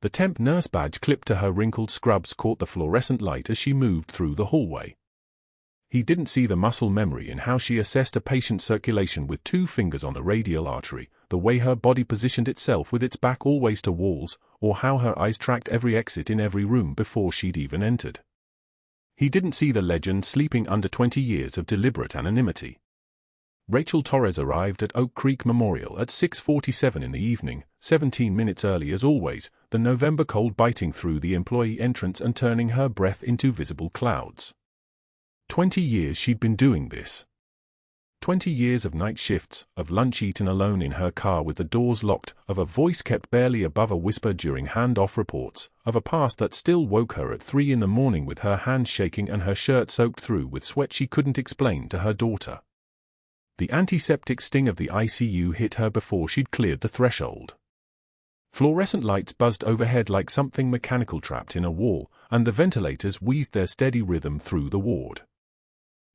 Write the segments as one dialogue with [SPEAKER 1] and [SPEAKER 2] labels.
[SPEAKER 1] The temp nurse badge clipped to her wrinkled scrubs caught the fluorescent light as she moved through the hallway. He didn't see the muscle memory in how she assessed a patient's circulation with 2 fingers on the radial artery, the way her body positioned itself with its back always to walls, or how her eyes tracked every exit in every room before she'd even entered. He didn't see the legend sleeping under 20 years of deliberate anonymity. Rachel Torres arrived at Oak Creek Memorial at 6:47 in the evening, 17 minutes early as always, the November cold biting through the employee entrance and turning her breath into visible clouds. 20 years she'd been doing this. 20 years of night shifts, of lunch eaten alone in her car with the doors locked, of a voice kept barely above a whisper during handoff reports, of a past that still woke her at 3 in the morning with her hands shaking and her shirt soaked through with sweat she couldn't explain to her daughter. The antiseptic sting of the ICU hit her before she'd cleared the threshold. Fluorescent lights buzzed overhead like something mechanical trapped in a wall, and the ventilators wheezed their steady rhythm through the ward.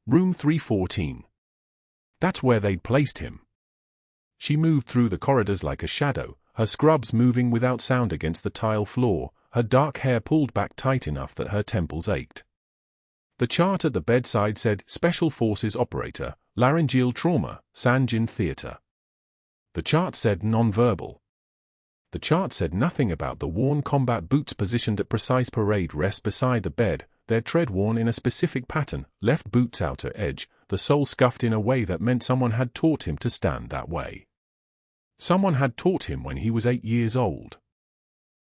[SPEAKER 1] Room 314. That's where they'd placed him. She moved through the corridors like a shadow, her scrubs moving without sound against the tile floor, her dark hair pulled back tight enough that her temples ached. The chart at the bedside said Special Forces Operator, Laryngeal Trauma, Sanjin Theater. The chart said nonverbal. The chart said nothing about the worn combat boots positioned at precise parade rest beside the bed, their tread worn in a specific pattern, left boot's outer edge, the sole scuffed in a way that meant someone had taught him to stand that way. Someone had taught him when he was 8 years old.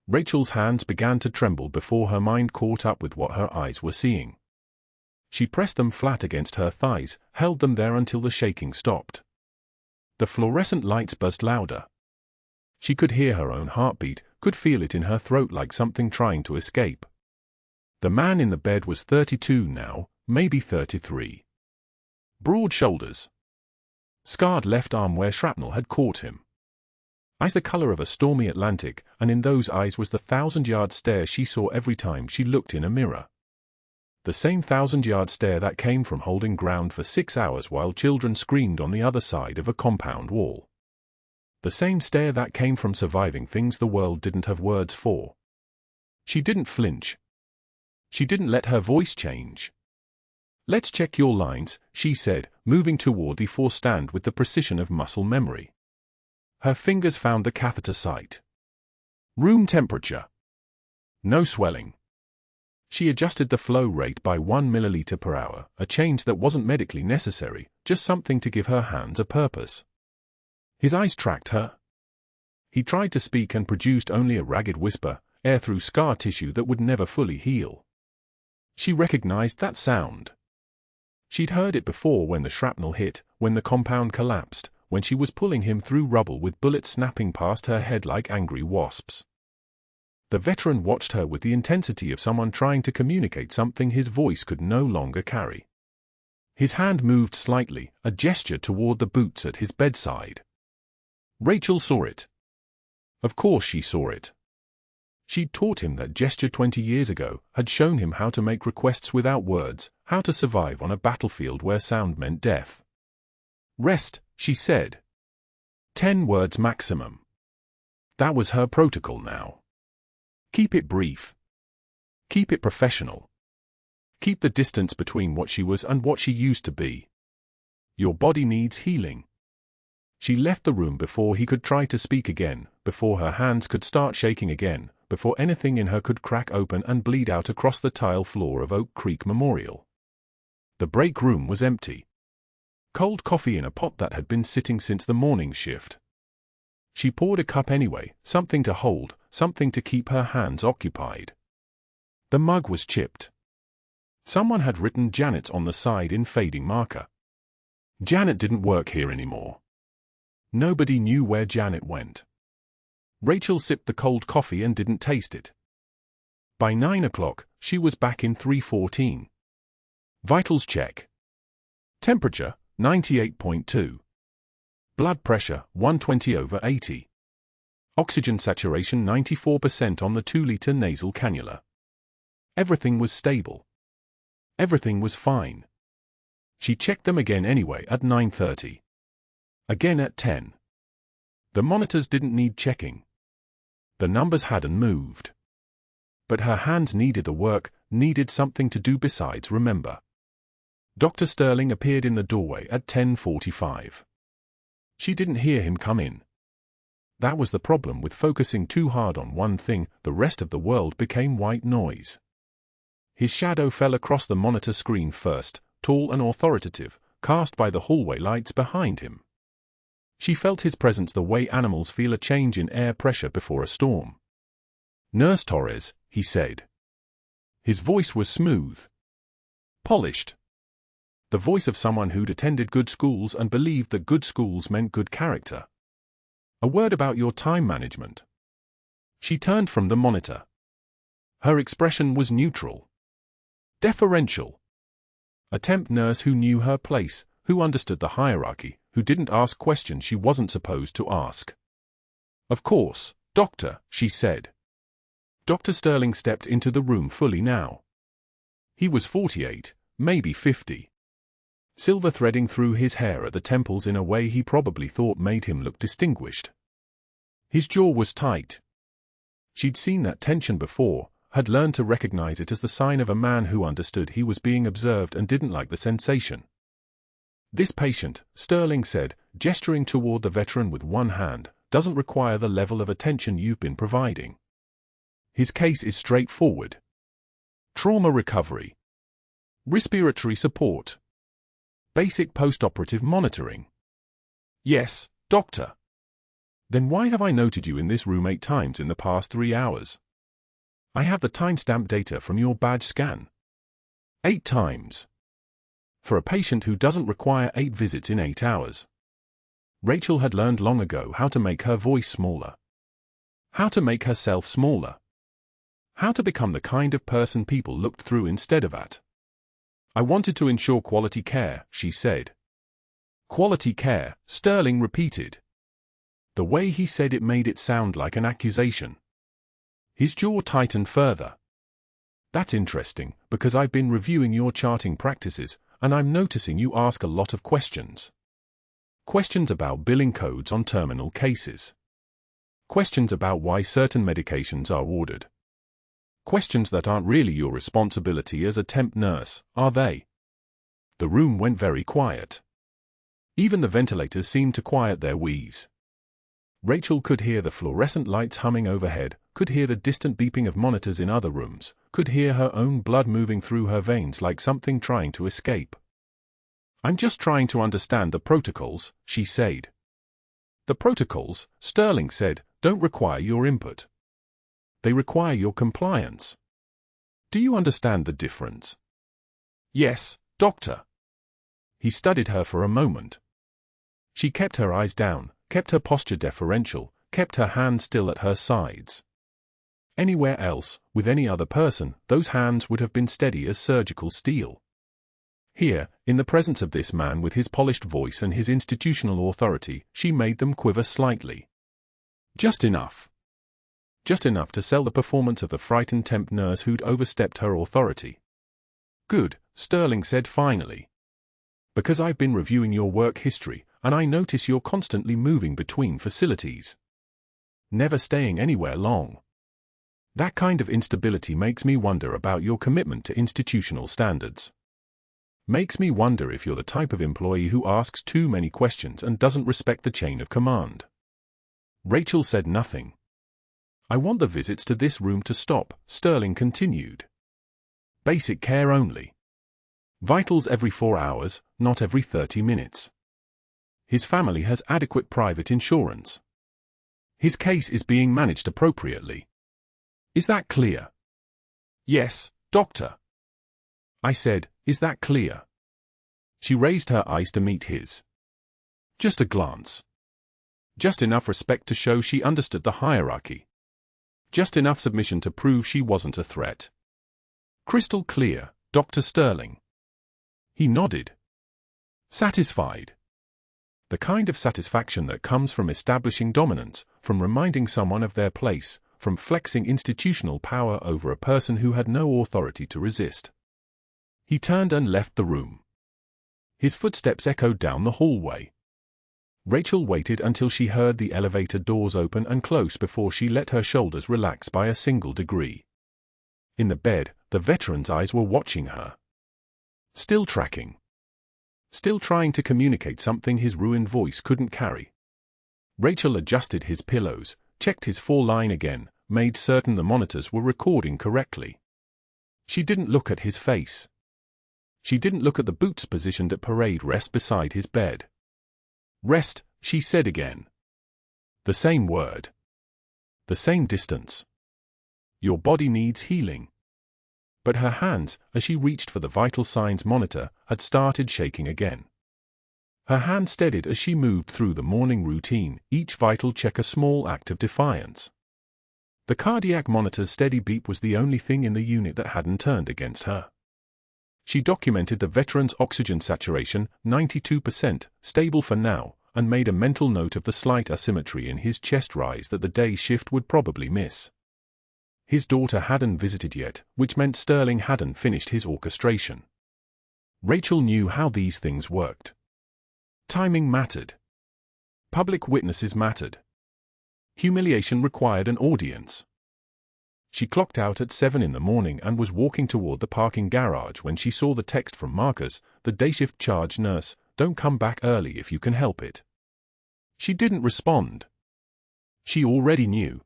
[SPEAKER 1] Rachel's hands began to tremble before her mind caught up with what her eyes were seeing. She pressed them flat against her thighs, held them there until the shaking stopped. The fluorescent lights buzzed louder. She could hear her own heartbeat, could feel it in her throat like something trying to escape. The man in the bed was 32 now, maybe 33. Broad shoulders. Scarred left arm where shrapnel had caught him. Eyes the color of a stormy Atlantic, and in those eyes was the 1,000-yard stare she saw every time she looked in a mirror. The same 1,000-yard stare that came from holding ground for 6 hours while children screamed on the other side of a compound wall. The same stare that came from surviving things the world didn't have words for. She didn't flinch. She didn't let her voice change. "Let's check your lines," she said, moving toward the four stand with the precision of muscle memory. Her fingers found the catheter site. Room temperature. No swelling. She adjusted the flow rate by 1 milliliter per hour, a change that wasn't medically necessary, just something to give her hands a purpose. His eyes tracked her. He tried to speak and produced only a ragged whisper, air through scar tissue that would never fully heal. She recognized that sound. She'd heard it before when the shrapnel hit, when the compound collapsed, when she was pulling him through rubble with bullets snapping past her head like angry wasps. The veteran watched her with the intensity of someone trying to communicate something his voice could no longer carry. His hand moved slightly, a gesture toward the boots at his bedside. Rachel saw it. Of course she saw it. She'd taught him that gesture 20 years ago, had shown him how to make requests without words, how to survive on a battlefield where sound meant death. "Rest," she said. 10 words maximum. That was her protocol now. Keep it brief. Keep it professional. Keep the distance between what she was and what she used to be. Your body needs healing. She left the room before he could try to speak again, before her hands could start shaking again, before anything in her could crack open and bleed out across the tile floor of Oak Creek Memorial. The break room was empty. Cold coffee in a pot that had been sitting since the morning shift. She poured a cup anyway, something to hold, something to keep her hands occupied. The mug was chipped. Someone had written Janet on the side in fading marker. Janet didn't work here anymore. Nobody knew where Janet went. Rachel sipped the cold coffee and didn't taste it. By 9 o'clock, she was back in 314. Vitals check. Temperature, 98.2. Blood pressure, 120/80. Oxygen saturation 94% on the 2-liter nasal cannula. Everything was stable. Everything was fine. She checked them again anyway at 9:30. Again at 10. The monitors didn't need checking. The numbers hadn't moved. But her hands needed the work, needed something to do besides remember. Dr. Sterling appeared in the doorway at 10:45. She didn't hear him come in. That was the problem with focusing too hard on one thing, the rest of the world became white noise. His shadow fell across the monitor screen first, tall and authoritative, cast by the hallway lights behind him. She felt his presence the way animals feel a change in air pressure before a storm. "Nurse Torres," he said. His voice was smooth, polished. The voice of someone who'd attended good schools and believed that good schools meant good character. "A word about your time management." She turned from the monitor. Her expression was neutral, deferential. A temp nurse who knew her place, who understood the hierarchy, who didn't ask questions she wasn't supposed to ask. "Of course, doctor," she said. Dr. Sterling stepped into the room fully now. He was 48, maybe 50. Silver threading through his hair at the temples in a way he probably thought made him look distinguished. His jaw was tight. She'd seen that tension before, had learned to recognize it as the sign of a man who understood he was being observed and didn't like the sensation. "This patient," Sterling said, gesturing toward the veteran with one hand, "doesn't require the level of attention you've been providing. His case is straightforward. Trauma recovery. Respiratory support. Basic post-operative monitoring." "Yes, doctor." "Then why have I noted you in this room 8 times in the past 3 hours? I have the timestamp data from your badge scan. 8 times. For a patient who doesn't require 8 visits in 8 hours. Rachel had learned long ago how to make her voice smaller. How to make herself smaller. How to become the kind of person people looked through instead of at. "I wanted to ensure quality care," she said. "Quality care," Sterling repeated. The way he said it made it sound like an accusation. His jaw tightened further. "That's interesting, because I've been reviewing your charting practices, and I'm noticing you ask a lot of questions. Questions about billing codes on terminal cases. Questions about why certain medications are ordered. Questions that aren't really your responsibility as a temp nurse, are they?" The room went very quiet. Even the ventilators seemed to quiet their wheeze. Rachel could hear the fluorescent lights humming overhead, could hear the distant beeping of monitors in other rooms, could hear her own blood moving through her veins like something trying to escape. "I'm just trying to understand the protocols," she said. "The protocols," Sterling said, "don't require your input. They require your compliance. Do you understand the difference?" "Yes, doctor." He studied her for a moment. She kept her eyes down, kept her posture deferential, kept her hands still at her sides. Anywhere else, with any other person, those hands would have been steady as surgical steel. Here, in the presence of this man with his polished voice and his institutional authority, she made them quiver slightly. Just enough. Just enough to sell the performance of the frightened temp nurse who'd overstepped her authority. "Good," Sterling said finally. "Because I've been reviewing your work history, and I notice you're constantly moving between facilities. Never staying anywhere long. That kind of instability makes me wonder about your commitment to institutional standards. Makes me wonder if you're the type of employee who asks too many questions and doesn't respect the chain of command." Rachel said nothing. "I want the visits to this room to stop," Sterling continued. "Basic care only. Vitals every 4 hours, not every 30 minutes. His family has adequate private insurance. His case is being managed appropriately. Is that clear?" "Yes, doctor." I said, "Is that clear?" She raised her eyes to meet his. Just a glance. Just enough respect to show she understood the hierarchy. Just enough submission to prove she wasn't a threat. "Crystal clear, Dr. Sterling." He nodded. Satisfied. The kind of satisfaction that comes from establishing dominance, from reminding someone of their place, from flexing institutional power over a person who had no authority to resist. He turned and left the room. His footsteps echoed down the hallway. Rachel waited until she heard the elevator doors open and close before she let her shoulders relax by a single degree. In the bed, the veteran's eyes were watching her. Still tracking. Still trying to communicate something his ruined voice couldn't carry. Rachel adjusted his pillows, checked his foreline again, made certain the monitors were recording correctly. She didn't look at his face. She didn't look at the boots positioned at parade rest beside his bed. Rest, she said again. The same word. The same distance. Your body needs healing. But her hands, as she reached for the vital signs monitor, had started shaking again. Her hand steadied as she moved through the morning routine, each vital check a small act of defiance. The cardiac monitor's steady beep was the only thing in the unit that hadn't turned against her. She documented the veteran's oxygen saturation, 92%, stable for now, and made a mental note of the slight asymmetry in his chest rise that the day shift would probably miss. His daughter hadn't visited yet, which meant Sterling hadn't finished his orchestration. Rachel knew how these things worked. Timing mattered. Public witnesses mattered. Humiliation required an audience. She clocked out at 7 in the morning and was walking toward the parking garage when she saw the text from Marcus, the day-shift charge nurse, "Don't come back early if you can help it." She didn't respond. She already knew.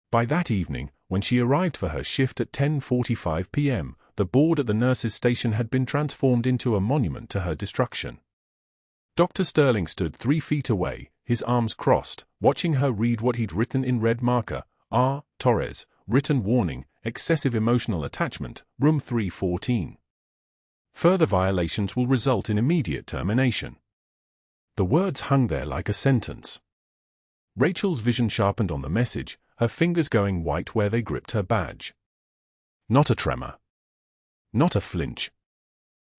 [SPEAKER 1] By that evening, when she arrived for her shift at 10:45 p.m., the board at the nurse's station had been transformed into a monument to her destruction. Dr. Sterling stood 3 feet away, his arms crossed, watching her read what he'd written in red marker, R. Torres, written warning, excessive emotional attachment, room 314. Further violations will result in immediate termination. The words hung there like a sentence. Rachel's vision sharpened on the message, her fingers going white where they gripped her badge. Not a tremor. Not a flinch.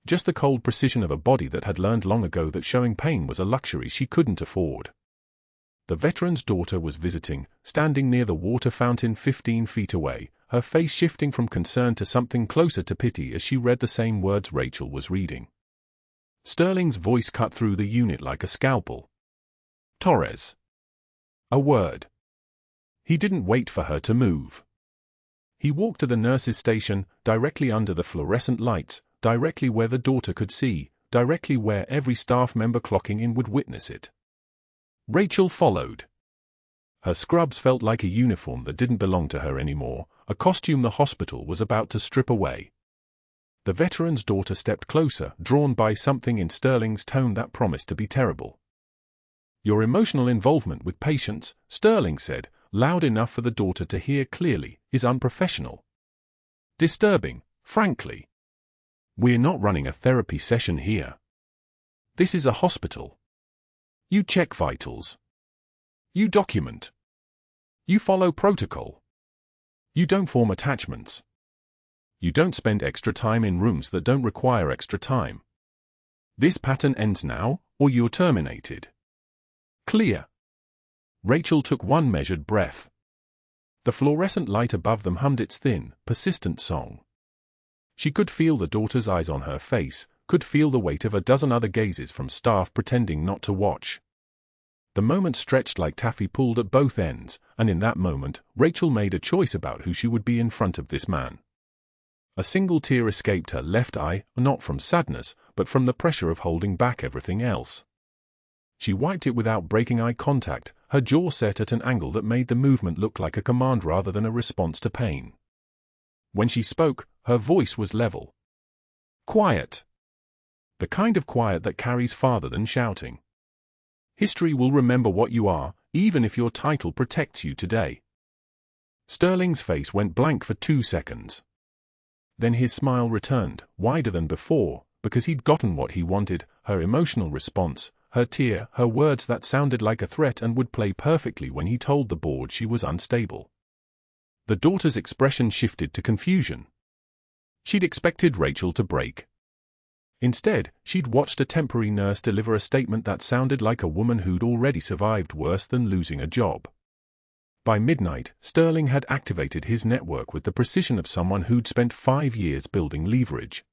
[SPEAKER 1] Just the cold precision of a body that had learned long ago that showing pain was a luxury she couldn't afford. The veteran's daughter was visiting, standing near the water fountain 15 feet away, her face shifting from concern to something closer to pity as she read the same words Rachel was reading. Sterling's voice cut through the unit like a scalpel. Torres. A word. He didn't wait for her to move. He walked to the nurse's station, directly under the fluorescent lights, directly where the daughter could see, directly where every staff member clocking in would witness it. Rachel followed. Her scrubs felt like a uniform that didn't belong to her anymore, a costume the hospital was about to strip away. The veteran's daughter stepped closer, drawn by something in Sterling's tone that promised to be terrible. Your emotional involvement with patients, Sterling said, loud enough for the daughter to hear clearly, is unprofessional. Disturbing, frankly. We're not running a therapy session here. This is a hospital. You check vitals. You document. You follow protocol. You don't form attachments. You don't spend extra time in rooms that don't require extra time. This pattern ends now, or you're terminated. Clear. Rachel took one measured breath. The fluorescent light above them hummed its thin, persistent song. She could feel the daughter's eyes on her face, could feel the weight of a dozen other gazes from staff pretending not to watch. The moment stretched like taffy pulled at both ends, and in that moment, Rachel made a choice about who she would be in front of this man. A single tear escaped her left eye, not from sadness, but from the pressure of holding back everything else. She wiped it without breaking eye contact, her jaw set at an angle that made the movement look like a command rather than a response to pain. When she spoke, her voice was level. Quiet. The kind of quiet that carries farther than shouting. History will remember what you are, even if your title protects you today. Sterling's face went blank for 2 seconds. Then his smile returned, wider than before, because he'd gotten what he wanted, her emotional response, her tear, her words that sounded like a threat and would play perfectly when he told the board she was unstable. The daughter's expression shifted to confusion. She'd expected Rachel to break. Instead, she'd watched a temporary nurse deliver a statement that sounded like a woman who'd already survived worse than losing a job. By midnight, Sterling had activated his network with the precision of someone who'd spent 5 years building leverage.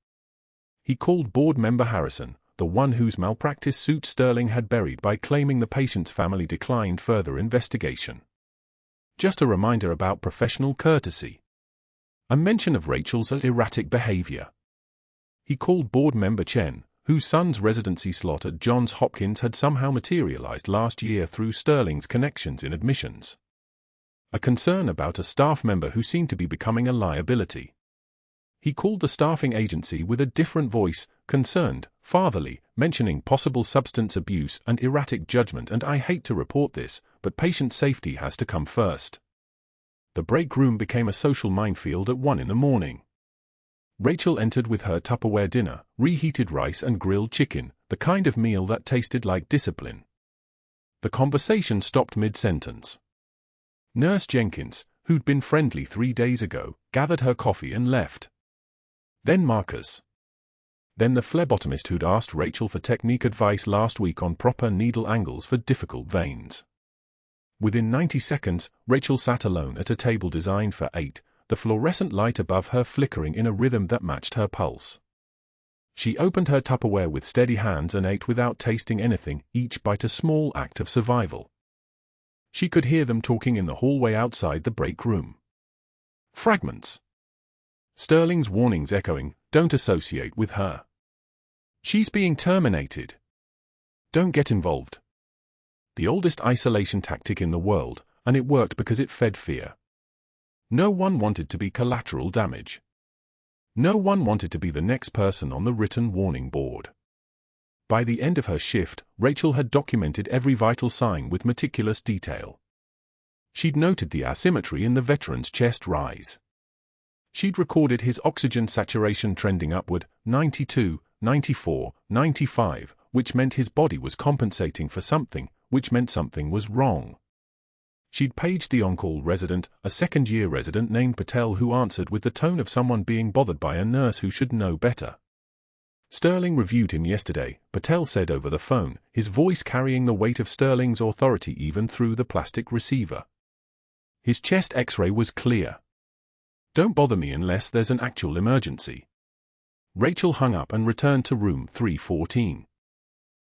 [SPEAKER 1] He called board member Harrison, the one whose malpractice suit Sterling had buried by claiming the patient's family declined further investigation. Just a reminder about professional courtesy. A mention of Rachel's erratic behavior. He called board member Chen, whose son's residency slot at Johns Hopkins had somehow materialized last year through Sterling's connections in admissions. A concern about a staff member who seemed to be becoming a liability. He called the staffing agency with a different voice, concerned, fatherly, mentioning possible substance abuse and erratic judgment, and I hate to report this, but patient safety has to come first. The break room became a social minefield at 1 in the morning. Rachel entered with her Tupperware dinner, reheated rice and grilled chicken, the kind of meal that tasted like discipline. The conversation stopped mid-sentence. Nurse Jenkins, who'd been friendly 3 days ago, gathered her coffee and left. Then Marcus. Then the phlebotomist who'd asked Rachel for technique advice last week on proper needle angles for difficult veins. Within 90 seconds, Rachel sat alone at a table designed for 8, the fluorescent light above her flickering in a rhythm that matched her pulse. She opened her Tupperware with steady hands and ate without tasting anything, each bite a small act of survival. She could hear them talking in the hallway outside the break room. Fragments. Sterling's warnings echoing, "Don't associate with her. She's being terminated. Don't get involved." The oldest isolation tactic in the world, and it worked because it fed fear. No one wanted to be collateral damage. No one wanted to be the next person on the written warning board. By the end of her shift, Rachel had documented every vital sign with meticulous detail. She'd noted the asymmetry in the veteran's chest rise. She'd recorded his oxygen saturation trending upward, 92, 94, 95, which meant his body was compensating for something, which meant something was wrong. She'd paged the on-call resident, a second-year resident named Patel, who answered with the tone of someone being bothered by a nurse who should know better. Sterling reviewed him yesterday, Patel said over the phone, his voice carrying the weight of Sterling's authority even through the plastic receiver. His chest X-ray was clear. "Don't bother me unless there's an actual emergency." Rachel hung up and returned to room 314.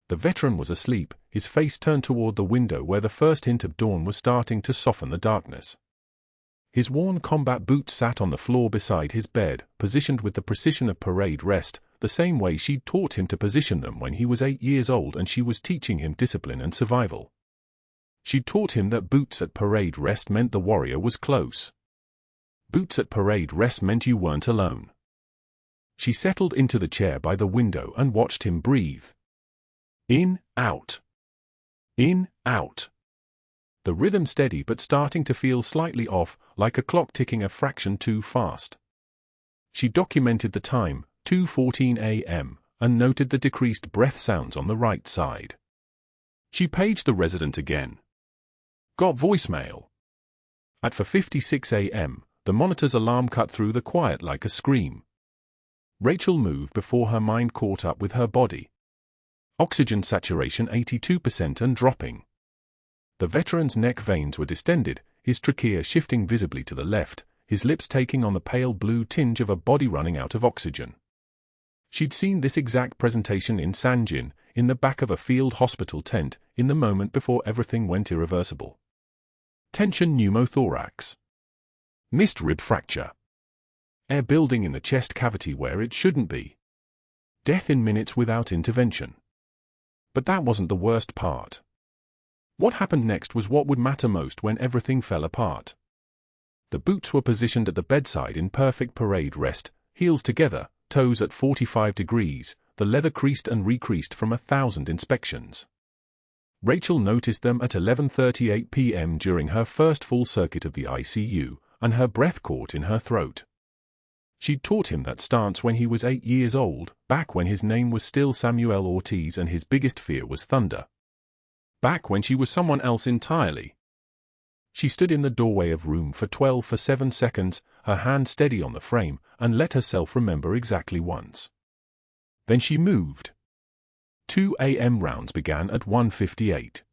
[SPEAKER 1] The veteran was asleep, his face turned toward the window where the first hint of dawn was starting to soften the darkness. His worn combat boots sat on the floor beside his bed, positioned with the precision of parade rest, the same way she'd taught him to position them when he was 8 years old and she was teaching him discipline and survival. She'd taught him that boots at parade rest meant the warrior was close. Boots at parade rest meant you weren't alone. She settled into the chair by the window and watched him breathe. In, out. In, out. The rhythm steady but starting to feel slightly off, like a clock ticking a fraction too fast. She documented the time, 2:14 a.m., and noted the decreased breath sounds on the right side. She paged the resident again. Got voicemail. At 4:56 a.m., the monitor's alarm cut through the quiet like a scream. Rachel moved before her mind caught up with her body. Oxygen saturation 82% and dropping. The veteran's neck veins were distended, his trachea shifting visibly to the left, his lips taking on the pale blue tinge of a body running out of oxygen. She'd seen this exact presentation in Sanjin, in the back of a field hospital tent, in the moment before everything went irreversible. Tension pneumothorax. Missed rib fracture. Air building in the chest cavity where it shouldn't be. Death in minutes without intervention. But that wasn't the worst part. What happened next was what would matter most when everything fell apart. The boots were positioned at the bedside in perfect parade rest, heels together, toes at 45 degrees, the leather creased and recreased from 1,000 inspections. Rachel noticed them at 11:38 p.m. during her first full circuit of the ICU, and her breath caught in her throat. She'd taught him that stance when he was 8 years old, back when his name was still Samuel Ortiz and his biggest fear was thunder. Back when she was someone else entirely. She stood in the doorway of room for 12 for 7 seconds, her hand steady on the frame, and let herself remember exactly once. Then she moved. 2 a.m. rounds began at 1:58.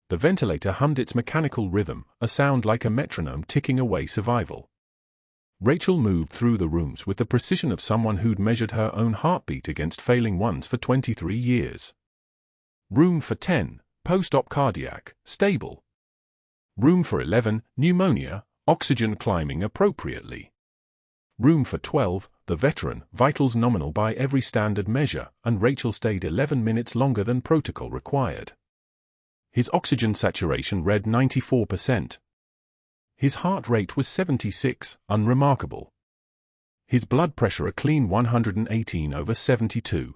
[SPEAKER 1] The ventilator hummed its mechanical rhythm, a sound like a metronome ticking away survival. Rachel moved through the rooms with the precision of someone who'd measured her own heartbeat against failing ones for 23 years. Room for 10, post-op cardiac, stable. Room for 11, pneumonia, oxygen climbing appropriately. Room for 12, the veteran, vitals nominal by every standard measure, and Rachel stayed 11 minutes longer than protocol required. His oxygen saturation read 94%. His heart rate was 76, unremarkable. His blood pressure a clean 118/72.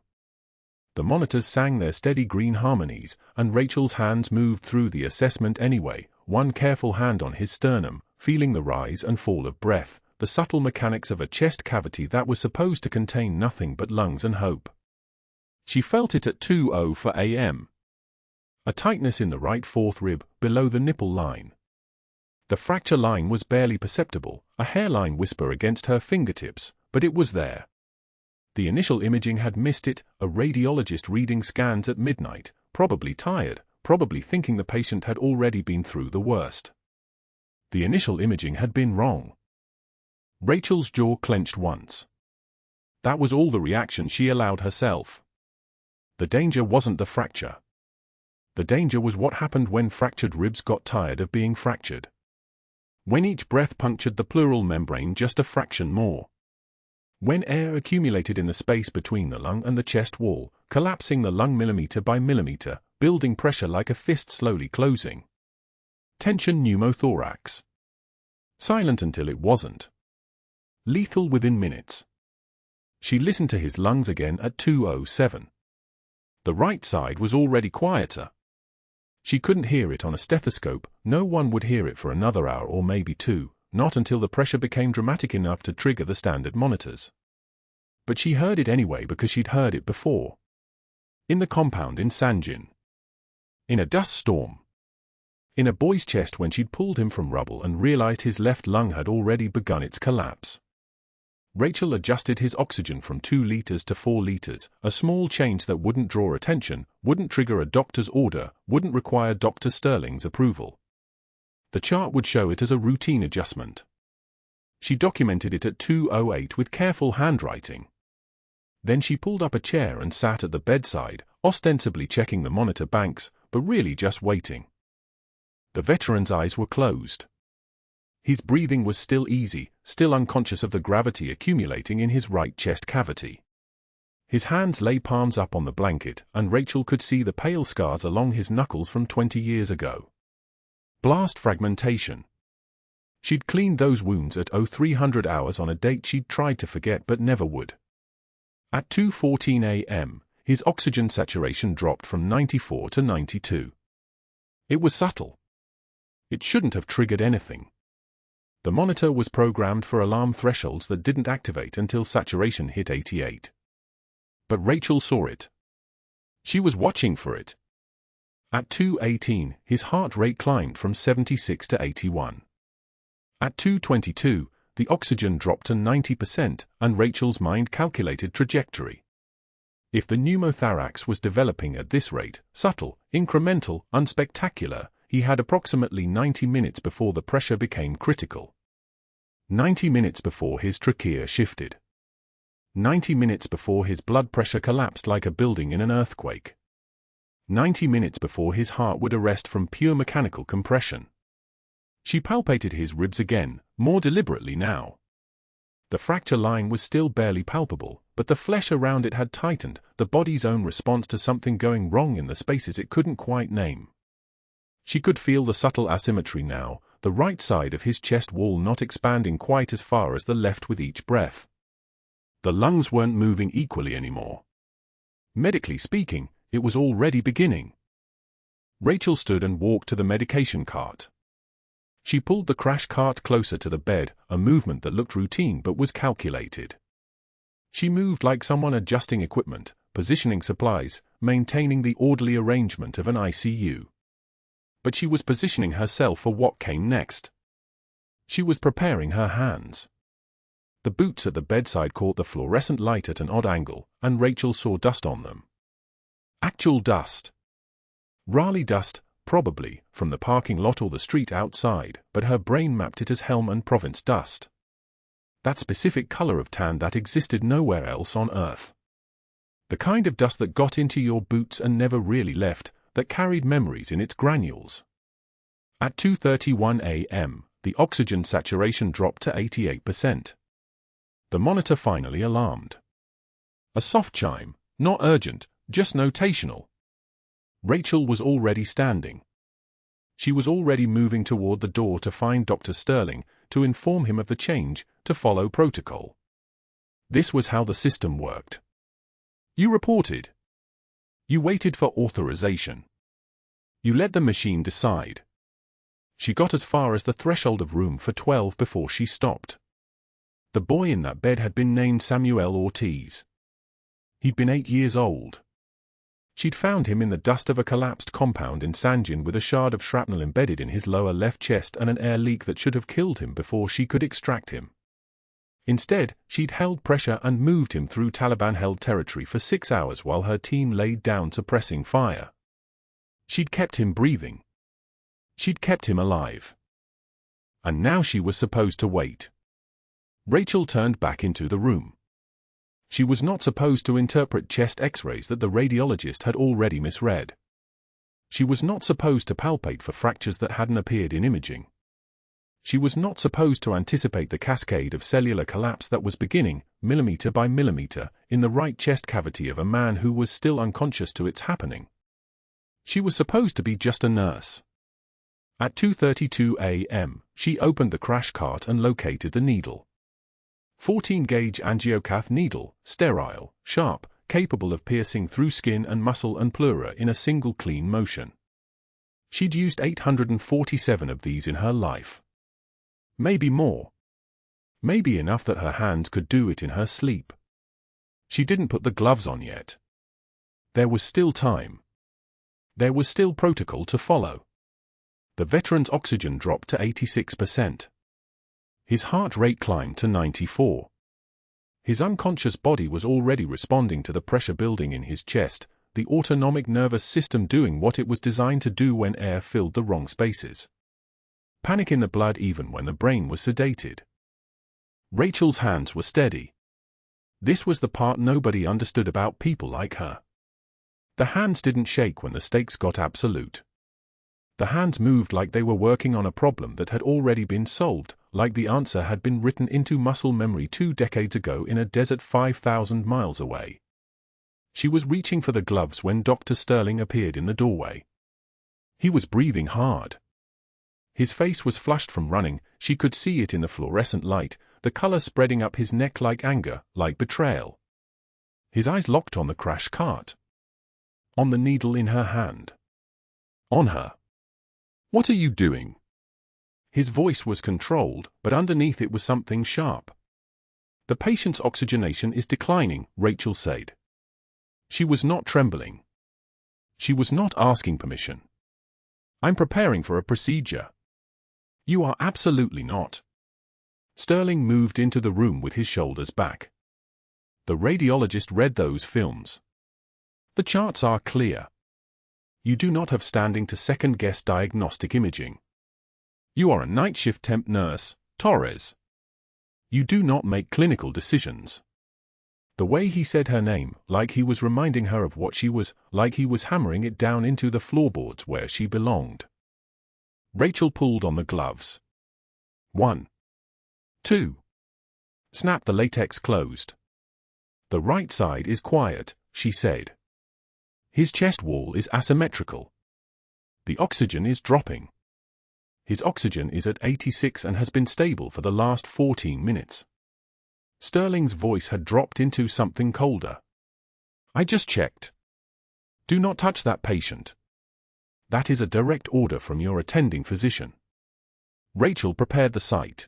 [SPEAKER 1] The monitors sang their steady green harmonies, and Rachel's hands moved through the assessment anyway, one careful hand on his sternum, feeling the rise and fall of breath, the subtle mechanics of a chest cavity that was supposed to contain nothing but lungs and hope. She felt it at 2:04 a.m. A tightness in the right fourth rib, below the nipple line. The fracture line was barely perceptible, a hairline whisper against her fingertips, but it was there. The initial imaging had missed it, a radiologist reading scans at midnight, probably tired, probably thinking the patient had already been through the worst. The initial imaging had been wrong. Rachel's jaw clenched once. That was all the reaction she allowed herself. The danger wasn't the fracture. The danger was what happened when fractured ribs got tired of being fractured. When each breath punctured the pleural membrane just a fraction more. When air accumulated in the space between the lung and the chest wall, collapsing the lung millimeter by millimeter, building pressure like a fist slowly closing. Tension pneumothorax. Silent until it wasn't. Lethal within minutes. She listened to his lungs again at 2:07. The right side was already quieter. She couldn't hear it on a stethoscope, no one would hear it for another hour or maybe two, not until the pressure became dramatic enough to trigger the standard monitors. But she heard it anyway because she'd heard it before. In the compound in Sanjin. In a dust storm. In a boy's chest when she'd pulled him from rubble and realized his left lung had already begun its collapse. Rachel adjusted his oxygen from 2 liters to 4 liters, a small change that wouldn't draw attention, wouldn't trigger a doctor's order, wouldn't require Dr. Sterling's approval. The chart would show it as a routine adjustment. She documented it at 2:08 with careful handwriting. Then she pulled up a chair and sat at the bedside, ostensibly checking the monitor banks, but really just waiting. The veteran's eyes were closed. His breathing was still easy, still unconscious of the gravity accumulating in his right chest cavity. His hands lay palms up on the blanket, and Rachel could see the pale scars along his knuckles from 20 years ago. Blast fragmentation. She'd cleaned those wounds at 0300 hours on a date she'd tried to forget but never would. At 2:14 a.m., his oxygen saturation dropped from 94 to 92. It was subtle. It shouldn't have triggered anything. The monitor was programmed for alarm thresholds that didn't activate until saturation hit 88. But Rachel saw it. She was watching for it. At 2:18, his heart rate climbed from 76 to 81. At 2:22, the oxygen dropped to 90%, and Rachel's mind calculated trajectory. If the pneumothorax was developing at this rate, subtle, incremental, unspectacular, he had approximately 90 minutes before the pressure became critical. 90 minutes before his trachea shifted. 90 minutes before his blood pressure collapsed like a building in an earthquake. 90 minutes before his heart would arrest from pure mechanical compression. She palpated his ribs again, more deliberately now. The fracture line was still barely palpable, but the flesh around it had tightened, the body's own response to something going wrong in the spaces it couldn't quite name. She could feel the subtle asymmetry now, the right side of his chest wall not expanding quite as far as the left with each breath. The lungs weren't moving equally anymore. Medically speaking, it was already beginning. Rachel stood and walked to the medication cart. She pulled the crash cart closer to the bed, a movement that looked routine but was calculated. She moved like someone adjusting equipment, positioning supplies, maintaining the orderly arrangement of an ICU. But she was positioning herself for what came next. She was preparing her hands. The boots at the bedside caught the fluorescent light at an odd angle, and Rachel saw dust on them. Actual dust. Raleigh dust, probably, from the parking lot or the street outside, but her brain mapped it as Helm and Province dust. That specific color of tan that existed nowhere else on Earth. The kind of dust that got into your boots and never really left, that carried memories in its granules. At 2:31 a.m., the oxygen saturation dropped to 88%. The monitor finally alarmed. A soft chime, not urgent, just notational. Rachel was already standing. She was already moving toward the door to find Dr. Sterling, to inform him of the change, to follow protocol. This was how the system worked. You reported. You waited for authorization. You let the machine decide. She got as far as the threshold of room for 12 before she stopped. The boy in that bed had been named Samuel Ortiz. He'd been 8 years old. She'd found him in the dust of a collapsed compound in Sanjin with a shard of shrapnel embedded in his lower left chest and an air leak that should have killed him before she could extract him. Instead, she'd held pressure and moved him through Taliban-held territory for 6 hours while her team laid down suppressing fire. She'd kept him breathing. She'd kept him alive. And now she was supposed to wait. Rachel turned back into the room. She was not supposed to interpret chest X-rays that the radiologist had already misread. She was not supposed to palpate for fractures that hadn't appeared in imaging. She was not supposed to anticipate the cascade of cellular collapse that was beginning, millimeter by millimeter, in the right chest cavity of a man who was still unconscious to its happening. She was supposed to be just a nurse. At 2:32 a.m., she opened the crash cart and located the needle. 14-gauge angiocath needle, sterile, sharp, capable of piercing through skin and muscle and pleura in a single clean motion. She'd used 847 of these in her life. Maybe more. Maybe enough that her hands could do it in her sleep. She didn't put the gloves on yet. There was still time. There was still protocol to follow. The veteran's oxygen dropped to 86%. His heart rate climbed to 94. His unconscious body was already responding to the pressure building in his chest, the autonomic nervous system doing what it was designed to do when air filled the wrong spaces. Panic in the blood even when the brain was sedated. Rachel's hands were steady. This was the part nobody understood about people like her. The hands didn't shake when the stakes got absolute. The hands moved like they were working on a problem that had already been solved, like the answer had been written into muscle memory 2 decades ago in a desert 5,000 miles away. She was reaching for the gloves when Dr. Sterling appeared in the doorway. He was breathing hard. His face was flushed from running, she could see it in the fluorescent light, the color spreading up his neck like anger, like betrayal. His eyes locked on the crash cart. On the needle in her hand. On her. "What are you doing?" His voice was controlled, but underneath it was something sharp. "The patient's oxygenation is declining," Rachel said. She was not trembling. She was not asking permission. "I'm preparing for a procedure." "You are absolutely not." Sterling moved into the room with his shoulders back. The radiologist read those films. "The charts are clear. You do not have standing to second-guess diagnostic imaging. You are a night shift temp nurse, Torres. You do not make clinical decisions." The way he said her name, like he was reminding her of what she was, like he was hammering it down into the floorboards where she belonged. Rachel pulled on the gloves. 1. 2. Snap the latex closed. "The right side is quiet," she said. "His chest wall is asymmetrical. The oxygen is dropping. His oxygen is at 86 and has been stable for the last 14 minutes. Sterling's voice had dropped into something colder. "I just checked. Do not touch that patient. That is a direct order from your attending physician." Rachel prepared the site.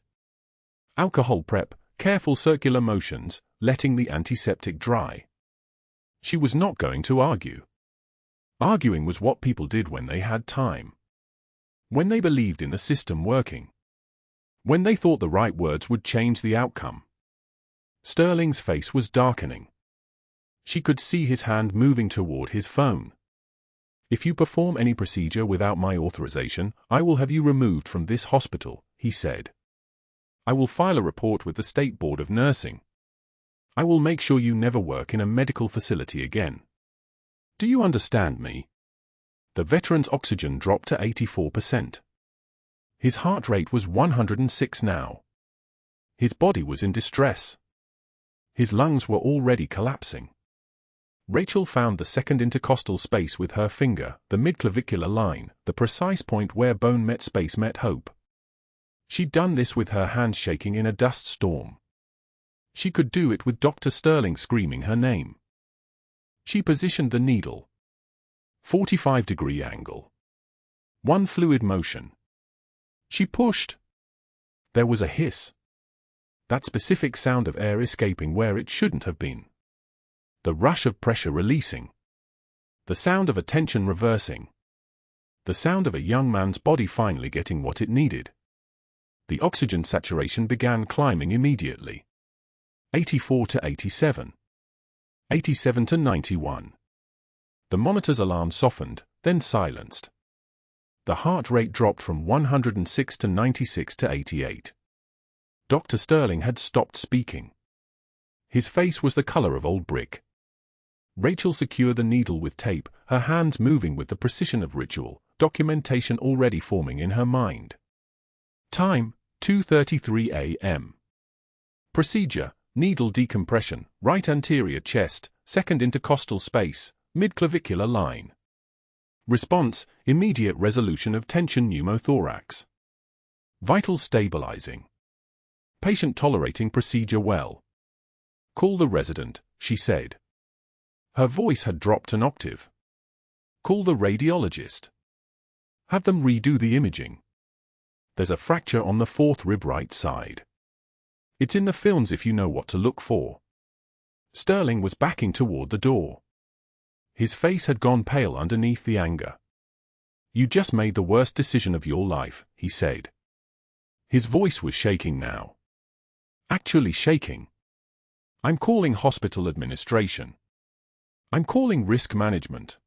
[SPEAKER 1] Alcohol prep, careful circular motions, letting the antiseptic dry. She was not going to argue. Arguing was what people did when they had time. When they believed in the system working. When they thought the right words would change the outcome. Sterling's face was darkening. She could see his hand moving toward his phone. "If you perform any procedure without my authorization, I will have you removed from this hospital," he said. I will file a report with the State Board of Nursing. I will make sure you never work in a medical facility again. Do you understand me? The veteran's oxygen dropped to 84%. His heart rate was 106 now. His body was in distress. His lungs were already collapsing. Rachel found the second intercostal space with her finger, the midclavicular line, the precise point where bone met space met hope. She'd done this with her hands shaking in a dust storm. She could do it with Dr. Sterling screaming her name. She positioned the needle. 45-degree angle. One fluid motion. She pushed. There was a hiss. That specific sound of air escaping where it shouldn't have been. The rush of pressure releasing. The sound of a tension reversing. The sound of a young man's body finally getting what it needed. The oxygen saturation began climbing immediately. 84 to 87. 87 to 91. The monitor's alarm softened, then silenced. The heart rate dropped from 106 to 96 to 88. Dr. Sterling had stopped speaking. His face was the color of old brick. Rachel secured the needle with tape, her hands moving with the precision of ritual, documentation already forming in her mind. Time, 2:33 a.m. Procedure, needle decompression, right anterior chest, second intercostal space, midclavicular line. Response, immediate resolution of tension pneumothorax. Vital stabilizing. Patient tolerating procedure well. Call the resident, she said. Her voice had dropped an octave. Call the radiologist. Have them redo the imaging. There's a fracture on the fourth rib right side. It's in the films if you know what to look for. Sterling was backing toward the door. His face had gone pale underneath the anger. You just made the worst decision of your life, he said. His voice was shaking now. Actually shaking. I'm calling hospital administration. I'm calling risk management.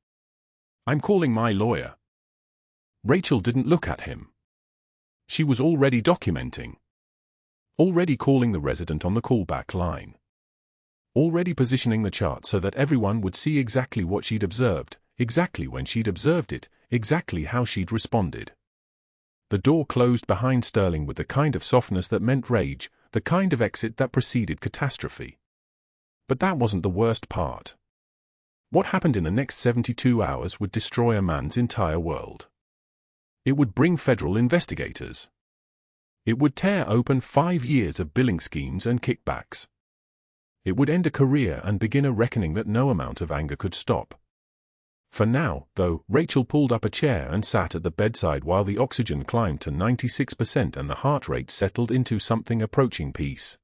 [SPEAKER 1] I'm calling my lawyer. Rachel didn't look at him. She was already documenting. Already calling the resident on the callback line. Already positioning the chart so that everyone would see exactly what she'd observed, exactly when she'd observed it, exactly how she'd responded. The door closed behind Sterling with the kind of softness that meant rage, the kind of exit that preceded catastrophe. But that wasn't the worst part. What happened in the next 72 hours would destroy a man's entire world. It would bring federal investigators. It would tear open 5 years of billing schemes and kickbacks. It would end a career and begin a reckoning that no amount of anger could stop. For now, though, Rachel pulled up a chair and sat at the bedside while the oxygen climbed to 96% and the heart rate settled into something approaching peace.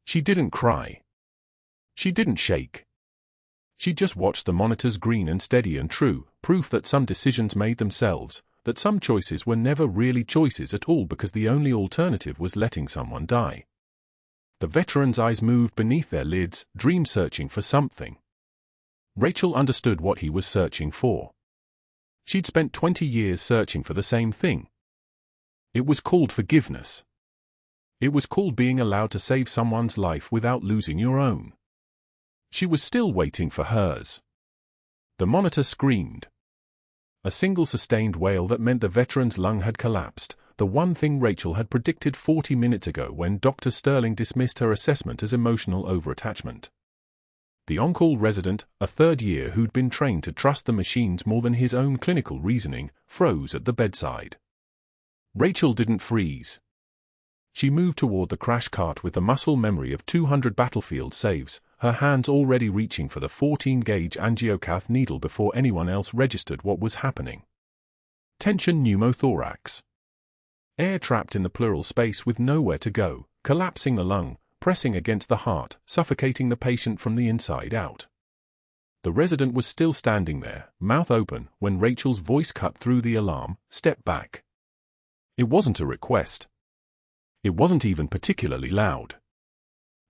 [SPEAKER 1] She didn't cry. She didn't shake. She just watched the monitors green and steady and true, proof that some decisions made themselves, that some choices were never really choices at all because the only alternative was letting someone die. The veteran's eyes moved beneath their lids, dream-searching for something. Rachel understood what he was searching for. She'd spent 20 years searching for the same thing. It was called forgiveness. It was called being allowed to save someone's life without losing your own. She was still waiting for hers. The monitor screamed. A single sustained wail that meant the veteran's lung had collapsed, the one thing Rachel had predicted 40 minutes ago when Dr. Sterling dismissed her assessment as emotional overattachment. The on-call resident, a third year who'd been trained to trust the machines more than his own clinical reasoning, froze at the bedside. Rachel didn't freeze. She moved toward the crash cart with the muscle memory of 200 battlefield saves, her hands already reaching for the 14-gauge angiocath needle before anyone else registered what was happening. Tension pneumothorax. Air trapped in the pleural space with nowhere to go, collapsing the lung, pressing against the heart, suffocating the patient from the inside out. The resident was still standing there, mouth open, when Rachel's voice cut through the alarm, "Step back." It wasn't a request. It wasn't even particularly loud.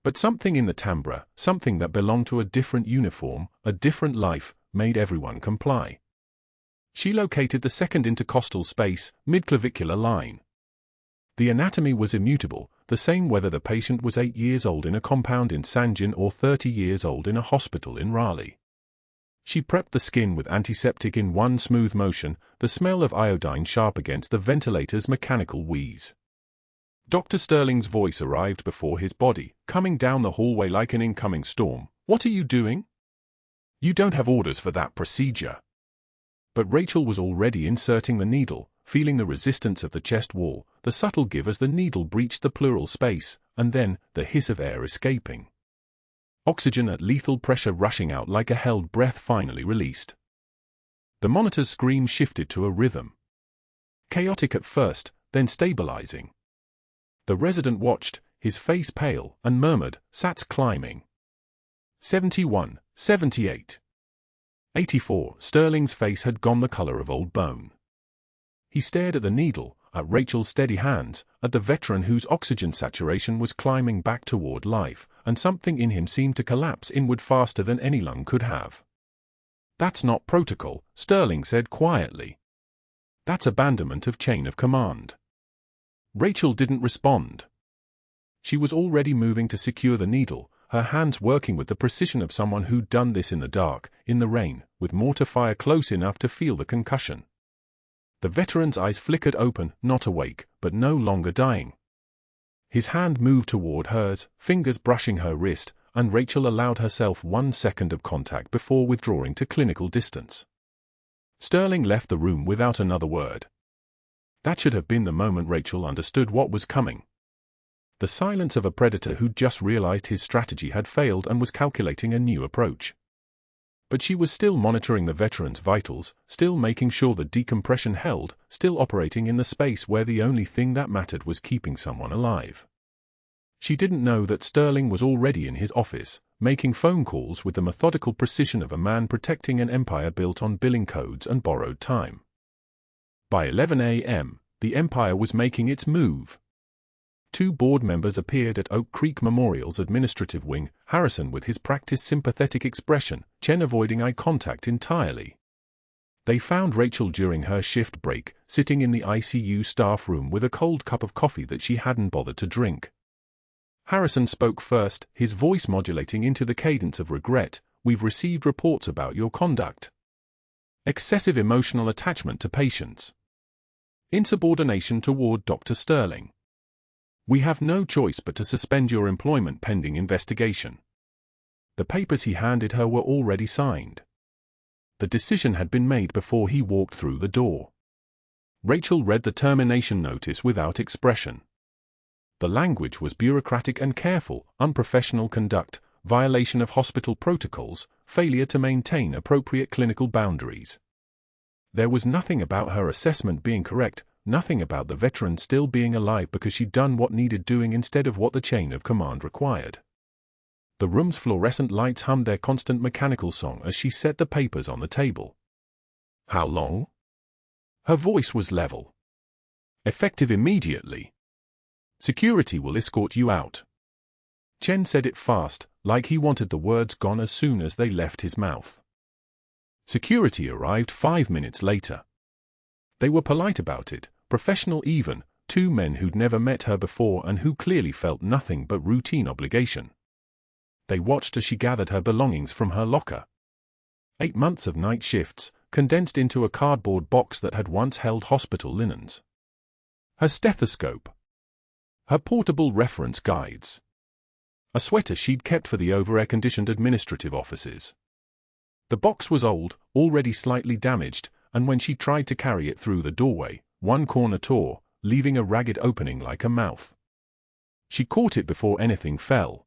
[SPEAKER 1] But something in the timbre, something that belonged to a different uniform, a different life, made everyone comply. She located the second intercostal space, midclavicular line. The anatomy was immutable, the same whether the patient was 8 years old in a compound in San Gin or 30 years old in a hospital in Raleigh. She prepped the skin with antiseptic in one smooth motion, the smell of iodine sharp against the ventilator's mechanical wheeze. Dr. Sterling's voice arrived before his body, coming down the hallway like an incoming storm. "What are you doing? You don't have orders for that procedure." But Rachel was already inserting the needle, feeling the resistance of the chest wall, the subtle give as the needle breached the pleural space, and then the hiss of air escaping. Oxygen at lethal pressure rushing out like a held breath finally released. The monitor's scream shifted to a rhythm. Chaotic at first, then stabilizing. The resident watched, his face pale, and murmured, "Sats climbing. 71, 78. 84. Sterling's face had gone the color of old bone. He stared at the needle, at Rachel's steady hands, at the veteran whose oxygen saturation was climbing back toward life, and something in him seemed to collapse inward faster than any lung could have. "That's not protocol," Sterling said quietly. "That's abandonment of chain of command." Rachel didn't respond. She was already moving to secure the needle, her hands working with the precision of someone who'd done this in the dark, in the rain, with mortar fire close enough to feel the concussion. The veteran's eyes flickered open, not awake, but no longer dying. His hand moved toward hers, fingers brushing her wrist, and Rachel allowed herself 1 second of contact before withdrawing to clinical distance. Sterling left the room without another word. That should have been the moment Rachel understood what was coming. The silence of a predator who'd just realized his strategy had failed and was calculating a new approach. But she was still monitoring the veteran's vitals, still making sure the decompression held, still operating in the space where the only thing that mattered was keeping someone alive. She didn't know that Sterling was already in his office, making phone calls with the methodical precision of a man protecting an empire built on billing codes and borrowed time. By 11 a.m., the empire was making its move. 2 board members appeared at Oak Creek Memorial's administrative wing, Harrison with his practiced sympathetic expression, Chen avoiding eye contact entirely. They found Rachel during her shift break, sitting in the ICU staff room with a cold cup of coffee that she hadn't bothered to drink. Harrison spoke first, his voice modulating into the cadence of regret. "We've received reports about your conduct. Excessive emotional attachment to patients. Insubordination toward Dr. Sterling. We have no choice but to suspend your employment pending investigation." The papers he handed her were already signed. The decision had been made before he walked through the door. Rachel read the termination notice without expression. The language was bureaucratic and careful: unprofessional conduct, violation of hospital protocols, failure to maintain appropriate clinical boundaries. There was nothing about her assessment being correct, nothing about the veteran still being alive because she'd done what needed doing instead of what the chain of command required. The room's fluorescent lights hummed their constant mechanical song as she set the papers on the table. "How long?" Her voice was level. "Effective immediately. Security will escort you out." Chen said it fast, like he wanted the words gone as soon as they left his mouth. Security arrived 5 minutes later. They were polite about it, professional even, 2 men who'd never met her before and who clearly felt nothing but routine obligation. They watched as she gathered her belongings from her locker. 8 months of night shifts, condensed into a cardboard box that had once held hospital linens. Her stethoscope. Her portable reference guides. A sweater she'd kept for the over-air-conditioned administrative offices. The box was old, already slightly damaged, and when she tried to carry it through the doorway, one corner tore, leaving a ragged opening like a mouth. She caught it before anything fell.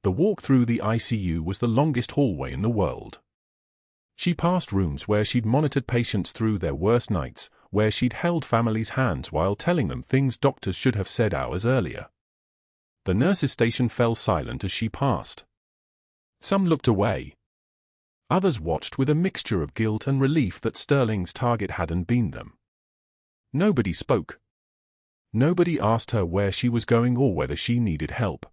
[SPEAKER 1] The walk through the ICU was the longest hallway in the world. She passed rooms where she'd monitored patients through their worst nights, where she'd held families' hands while telling them things doctors should have said hours earlier. The nurses' station fell silent as she passed. Some looked away. Others watched with a mixture of guilt and relief that Sterling's target hadn't been them. Nobody spoke. Nobody asked her where she was going or whether she needed help.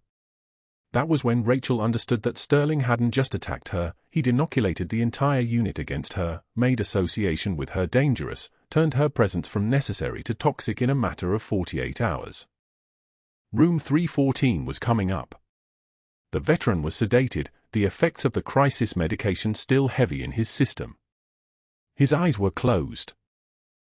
[SPEAKER 1] That was when Rachel understood that Sterling hadn't just attacked her, he'd inoculated the entire unit against her, made association with her dangerous, turned her presence from necessary to toxic in a matter of 48 hours. Room 314 was coming up. The veteran was sedated, the effects of the crisis medication still heavy in his system. His eyes were closed.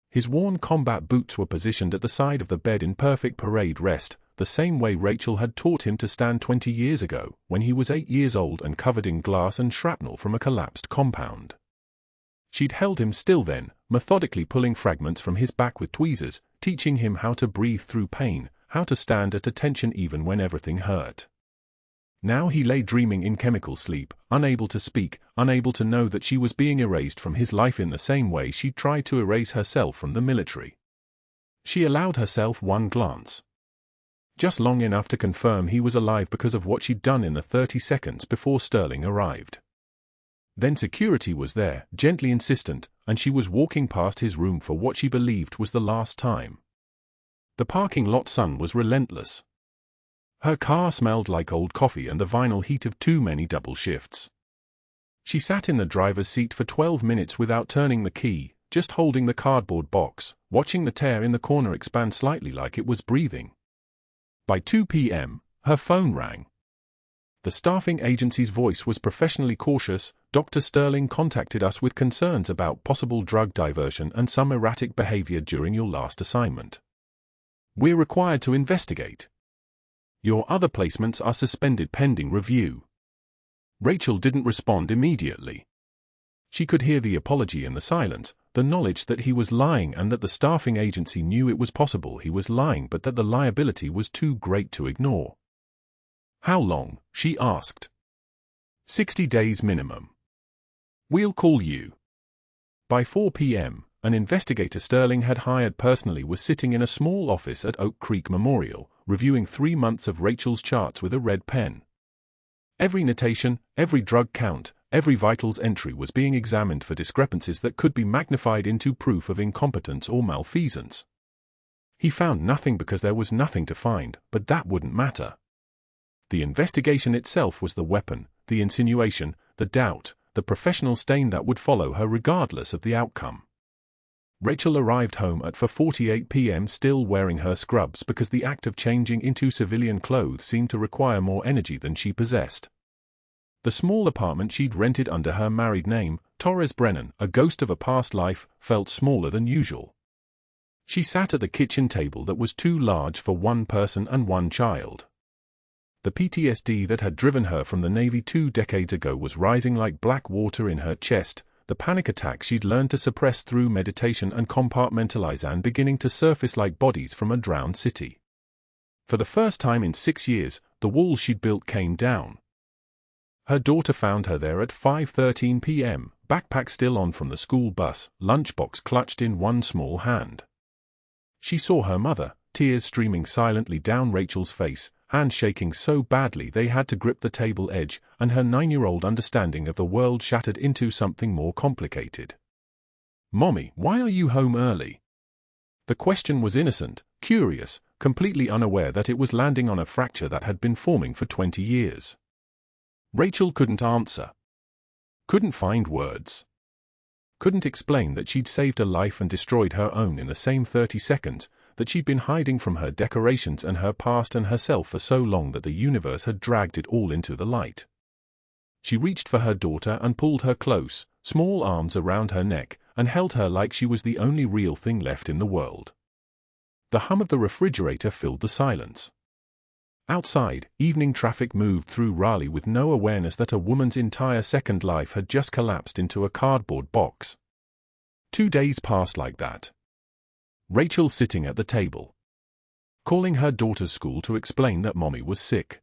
[SPEAKER 1] His worn combat boots were positioned at the side of the bed in perfect parade rest, the same way Rachel had taught him to stand 20 years ago, when he was 8 years old and covered in glass and shrapnel from a collapsed compound. She'd held him still then, methodically pulling fragments from his back with tweezers, teaching him how to breathe through pain, how to stand at attention even when everything hurt. Now he lay dreaming in chemical sleep, unable to speak, unable to know that she was being erased from his life in the same way she'd tried to erase herself from the military. She allowed herself one glance. Just long enough to confirm he was alive because of what she'd done in the 30 seconds before Sterling arrived. Then security was there, gently insistent, and she was walking past his room for what she believed was the last time. The parking lot sun was relentless. Her car smelled like old coffee and the vinyl heat of too many double shifts. She sat in the driver's seat for 12 minutes without turning the key, just holding the cardboard box, watching the tear in the corner expand slightly like it was breathing. By 2 p.m., her phone rang. The staffing agency's voice was professionally cautious. Dr. Sterling contacted us with concerns about possible drug diversion and some erratic behavior during your last assignment. We're required to investigate. Your other placements are suspended pending review. Rachel didn't respond immediately. She could hear the apology in the silence, the knowledge that he was lying and that the staffing agency knew it was possible he was lying but that the liability was too great to ignore. How long? She asked. 60 days minimum. We'll call you. By 4 p.m., an investigator Sterling had hired personally was sitting in a small office at Oak Creek Memorial, reviewing 3 months of Rachel's charts with a red pen. Every notation, every drug count, every vitals entry was being examined for discrepancies that could be magnified into proof of incompetence or malfeasance. He found nothing because there was nothing to find, but that wouldn't matter. The investigation itself was the weapon, the insinuation, the doubt, the professional stain that would follow her regardless of the outcome. Rachel arrived home at 4:48 p.m. still wearing her scrubs because the act of changing into civilian clothes seemed to require more energy than she possessed. The small apartment she'd rented under her married name, Torres Brennan, a ghost of a past life, felt smaller than usual. She sat at the kitchen table that was too large for one person and one child. The PTSD that had driven her from the Navy 2 decades ago was rising like black water in her chest, the panic attack she'd learned to suppress through meditation and compartmentalize and beginning to surface like bodies from a drowned city. For the first time in 6 years, the wall she'd built came down. Her daughter found her there at 5:13 p.m., backpack still on from the school bus, lunchbox clutched in one small hand. She saw her mother, tears streaming silently down Rachel's face, hands shaking so badly they had to grip the table edge, and her 9-year-old understanding of the world shattered into something more complicated. "Mommy, why are you home early?" The question was innocent, curious, completely unaware that it was landing on a fracture that had been forming for 20 years. Rachel couldn't answer. Couldn't find words. Couldn't explain that she'd saved a life and destroyed her own in the same 30 seconds, that she'd been hiding from her decorations and her past and herself for so long that the universe had dragged it all into the light. She reached for her daughter and pulled her close, small arms around her neck, and held her like she was the only real thing left in the world. The hum of the refrigerator filled the silence. Outside, evening traffic moved through Raleigh with no awareness that a woman's entire second life had just collapsed into a cardboard box. 2 days passed like that. Rachel sitting at the table. Calling her daughter's school to explain that mommy was sick.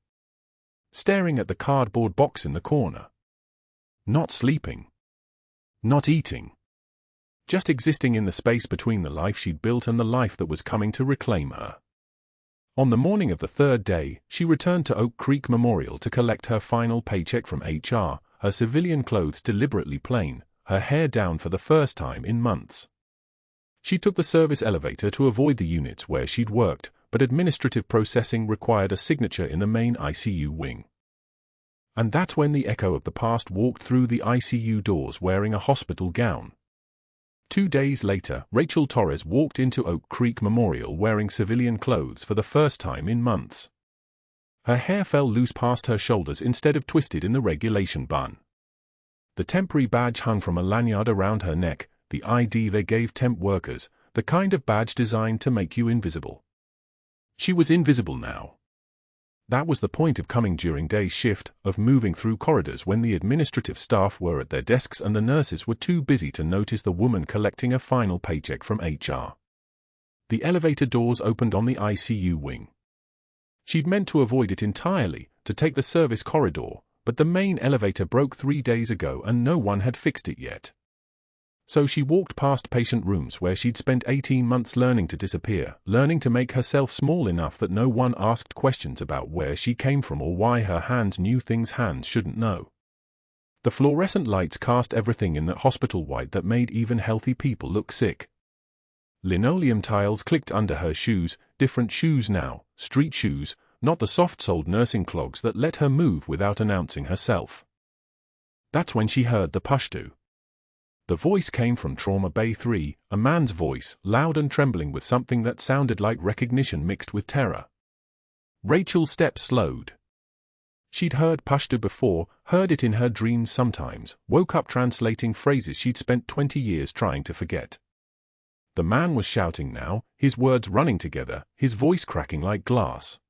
[SPEAKER 1] Staring at the cardboard box in the corner. Not sleeping. Not eating. Just existing in the space between the life she'd built and the life that was coming to reclaim her. On the morning of the 3rd day, she returned to Oak Creek Memorial to collect her final paycheck from HR, her civilian clothes deliberately plain, her hair down for the first time in months. She took the service elevator to avoid the units where she'd worked, but administrative processing required a signature in the main ICU wing. And that's when the echo of the past walked through the ICU doors wearing a hospital gown. 2 days later, Rachel Torres walked into Oak Creek Memorial wearing civilian clothes for the first time in months. Her hair fell loose past her shoulders instead of twisted in the regulation bun. The temporary badge hung from a lanyard around her neck, the ID they gave temp workers, the kind of badge designed to make you invisible. She was invisible now. That was the point of coming during day shift, of moving through corridors when the administrative staff were at their desks and the nurses were too busy to notice the woman collecting a final paycheck from HR. The elevator doors opened on the ICU wing. She'd meant to avoid it entirely, to take the service corridor, but the main elevator broke 3 days ago and no one had fixed it yet. So she walked past patient rooms where she'd spent 18 months learning to disappear, learning to make herself small enough that no one asked questions about where she came from or why her hands knew things hands shouldn't know. The fluorescent lights cast everything in that hospital white that made even healthy people look sick. Linoleum tiles clicked under her shoes, different shoes now, street shoes, not the soft-soled nursing clogs that let her move without announcing herself. That's when she heard the Pashto. The voice came from Trauma Bay 3, a man's voice, loud and trembling with something that sounded like recognition mixed with terror. Rachel's steps slowed. She'd heard Pashto before, heard it in her dreams sometimes, woke up translating phrases she'd spent 20 years trying to forget. The man was shouting now, his words running together, his voice cracking like glass.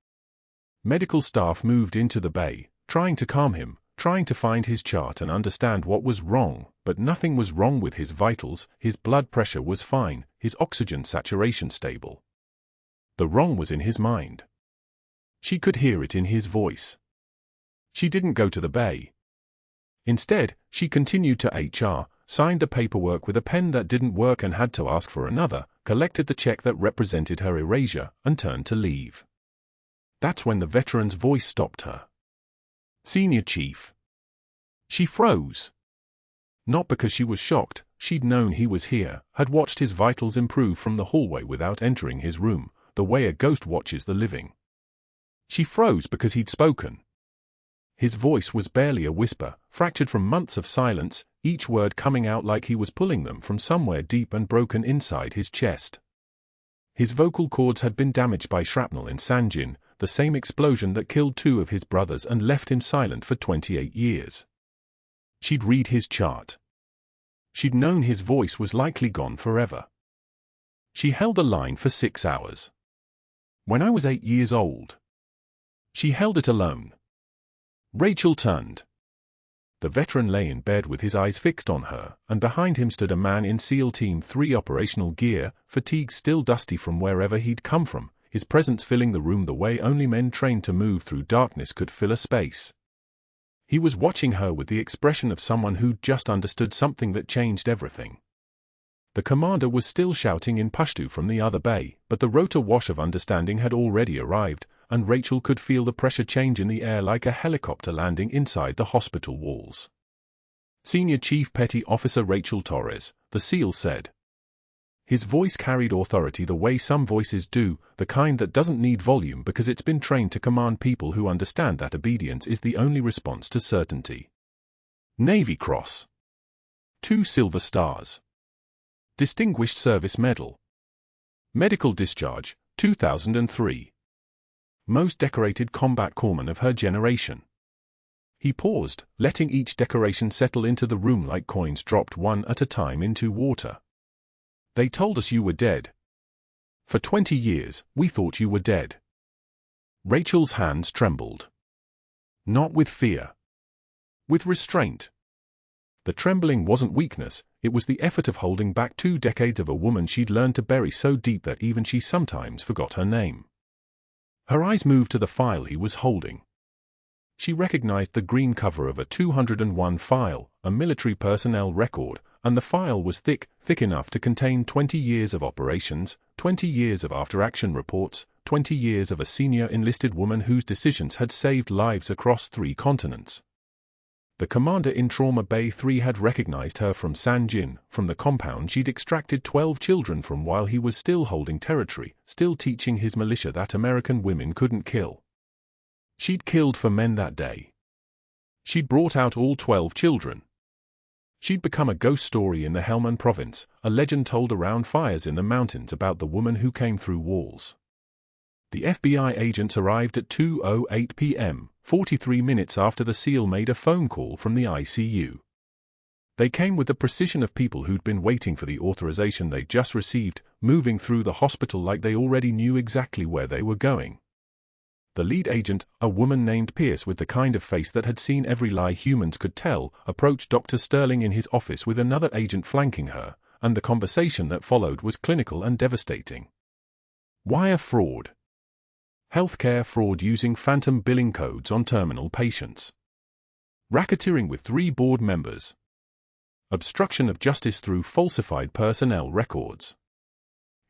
[SPEAKER 1] Medical staff moved into the bay, trying to calm him, trying to find his chart and understand what was wrong, but nothing was wrong with his vitals, his blood pressure was fine, his oxygen saturation stable. The wrong was in his mind. She could hear it in his voice. She didn't go to the bay. Instead, she continued to HR, signed the paperwork with a pen that didn't work and had to ask for another, collected the check that represented her erasure, and turned to leave. That's when the veteran's voice stopped her. Senior Chief. She froze. Not because she was shocked, she'd known he was here, had watched his vitals improve from the hallway without entering his room, the way a ghost watches the living. She froze because he'd spoken. His voice was barely a whisper, fractured from months of silence, each word coming out like he was pulling them from somewhere deep and broken inside his chest. His vocal cords had been damaged by shrapnel in Sanjin, the same explosion that killed 2 of his brothers and left him silent for 28 years. She'd read his chart. She'd known his voice was likely gone forever. She held the line for 6 hours. When I was 8 years old. She held it alone. Rachel turned. The veteran lay in bed with his eyes fixed on her, and behind him stood a man in SEAL Team 3 operational gear, fatigue still dusty from wherever he'd come from, his presence filling the room the way only men trained to move through darkness could fill a space. He was watching her with the expression of someone who'd just understood something that changed everything. The commander was still shouting in Pashto from the other bay, but the rota wash of understanding had already arrived, and Rachel could feel the pressure change in the air like a helicopter landing inside the hospital walls. Senior Chief Petty Officer Rachel Torres, the SEAL said. His voice carried authority the way some voices do, the kind that doesn't need volume because it's been trained to command people who understand that obedience is the only response to certainty. Navy Cross. 2 Silver Stars. Distinguished Service Medal. Medical Discharge, 2003. Most decorated combat corpsman of her generation. He paused, letting each decoration settle into the room like coins dropped one at a time into water. They told us you were dead. For 20 years, we thought you were dead. Rachel's hands trembled. Not with fear. With restraint. The trembling wasn't weakness, it was the effort of holding back 2 decades of a woman she'd learned to bury so deep that even she sometimes forgot her name. Her eyes moved to the file he was holding. She recognized the green cover of a 201 file, a military personnel record, and the file was thick enough to contain 20 years of operations, 20 years of after-action reports, 20 years of a senior enlisted woman whose decisions had saved lives across 3 continents. The commander in Trauma Bay 3 had recognized her from Sanjin, from the compound she'd extracted 12 children from while he was still holding territory, still teaching his militia that American women couldn't kill. She'd killed for men that day. She'd brought out all 12 children. She'd become a ghost story in the Helmand province, a legend told around fires in the mountains about the woman who came through walls. The FBI agents arrived at 2:08 p.m., 43 minutes after the SEAL made a phone call from the ICU. They came with the precision of people who'd been waiting for the authorization they'd just received, moving through the hospital like they already knew exactly where they were going. The lead agent, a woman named Pierce with the kind of face that had seen every lie humans could tell, approached Dr. Sterling in his office with another agent flanking her, and the conversation that followed was clinical and devastating. Wire fraud. Healthcare fraud using phantom billing codes on terminal patients. Racketeering with 3 board members. Obstruction of justice through falsified personnel records.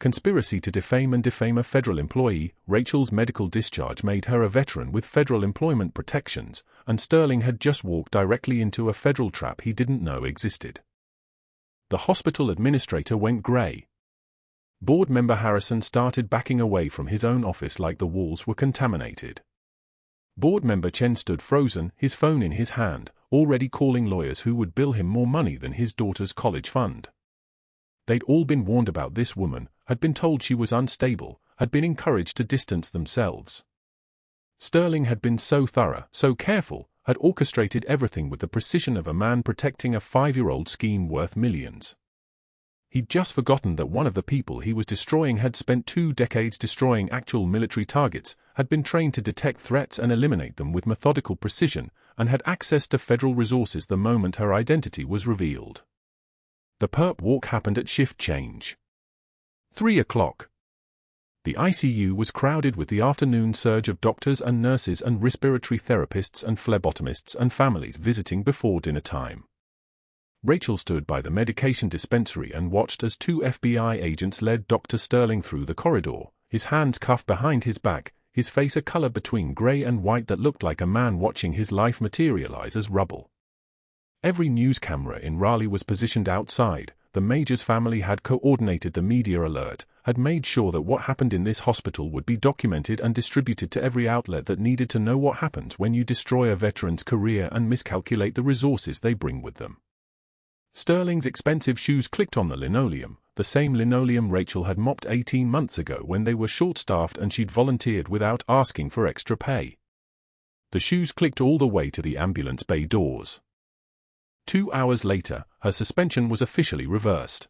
[SPEAKER 1] Conspiracy to defame and defame a federal employee. Rachel's medical discharge made her a veteran with federal employment protections, and Sterling had just walked directly into a federal trap he didn't know existed. The hospital administrator went gray. Board member Harrison started backing away from his own office like the walls were contaminated. Board member Chen stood frozen, his phone in his hand, already calling lawyers who would bill him more money than his daughter's college fund. They'd all been warned about this woman, had been told she was unstable, had been encouraged to distance themselves. Sterling had been so thorough, so careful, had orchestrated everything with the precision of a man protecting a 5-year-old scheme worth millions. He'd just forgotten that one of the people he was destroying had spent 2 decades destroying actual military targets, had been trained to detect threats and eliminate them with methodical precision, and had access to federal resources the moment her identity was revealed. The perp walk happened at shift change. 3 o'clock. The ICU was crowded with the afternoon surge of doctors and nurses and respiratory therapists and phlebotomists and families visiting before dinner time. Rachel stood by the medication dispensary and watched as 2 FBI agents led Dr. Sterling through the corridor, his hands cuffed behind his back, his face a color between gray and white that looked like a man watching his life materialize as rubble. Every news camera in Raleigh was positioned outside. The Majors family had coordinated the media alert, had made sure that what happened in this hospital would be documented and distributed to every outlet that needed to know what happens when you destroy a veteran's career and miscalculate the resources they bring with them. Sterling's expensive shoes clicked on the linoleum, the same linoleum Rachel had mopped 18 months ago when they were short-staffed and she'd volunteered without asking for extra pay. The shoes clicked all the way to the ambulance bay doors. 2 hours later, her suspension was officially reversed.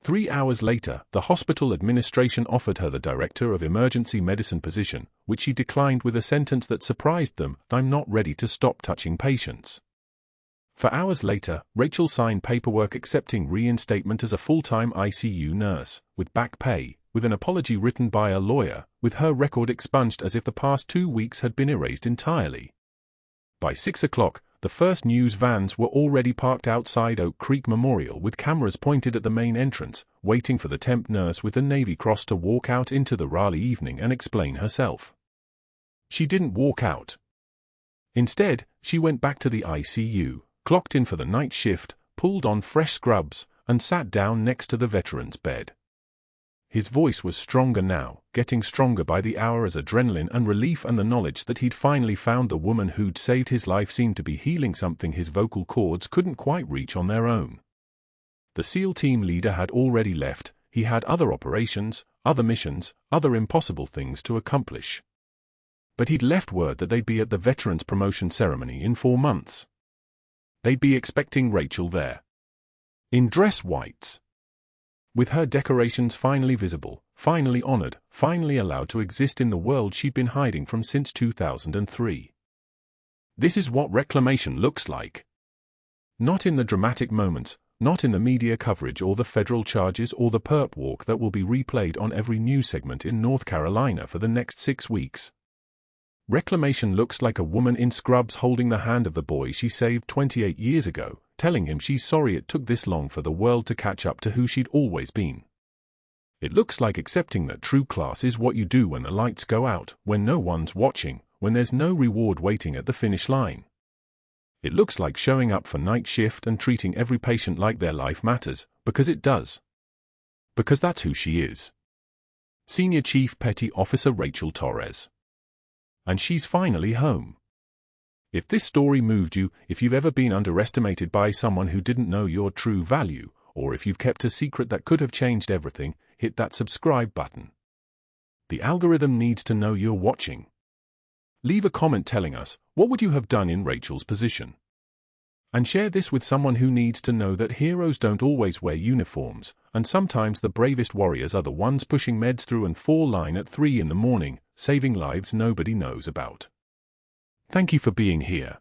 [SPEAKER 1] 3 hours later, the hospital administration offered her the director of emergency medicine position, which she declined with a sentence that surprised them, "I'm not ready to stop touching patients." 4 hours later, Rachel signed paperwork accepting reinstatement as a full-time ICU nurse, with back pay, with an apology written by a lawyer, with her record expunged as if the past 2 weeks had been erased entirely. By 6 o'clock, the first news vans were already parked outside Oak Creek Memorial with cameras pointed at the main entrance, waiting for the temp nurse with the Navy Cross to walk out into the Raleigh evening and explain herself. She didn't walk out. Instead, she went back to the ICU, clocked in for the night shift, pulled on fresh scrubs, and sat down next to the veteran's bed. His voice was stronger now, getting stronger by the hour as adrenaline and relief and the knowledge that he'd finally found the woman who'd saved his life seemed to be healing something his vocal cords couldn't quite reach on their own. The SEAL team leader had already left. He had other operations, other missions, other impossible things to accomplish. But he'd left word that they'd be at the veterans promotion ceremony in 4 months. They'd be expecting Rachel there. In dress whites. With her decorations finally visible, finally honored, finally allowed to exist in the world she'd been hiding from since 2003. This is what reclamation looks like. Not in the dramatic moments, not in the media coverage or the federal charges or the perp walk that will be replayed on every news segment in North Carolina for the next 6 weeks. Reclamation looks like a woman in scrubs holding the hand of the boy she saved 28 years ago, telling him she's sorry it took this long for the world to catch up to who she'd always been. It looks like accepting that true class is what you do when the lights go out, when no one's watching, when there's no reward waiting at the finish line. It looks like showing up for night shift and treating every patient like their life matters, because it does. Because that's who she is. Senior Chief Petty Officer Rachel Torres. And she's finally home. If this story moved you, if you've ever been underestimated by someone who didn't know your true value, or if you've kept a secret that could have changed everything, hit that subscribe button. The algorithm needs to know you're watching. Leave a comment telling us, what would you have done in Rachel's position? And share this with someone who needs to know that heroes don't always wear uniforms, and sometimes the bravest warriors are the ones pushing meds through and fall line at 3 in the morning, saving lives nobody knows about. Thank you for being here.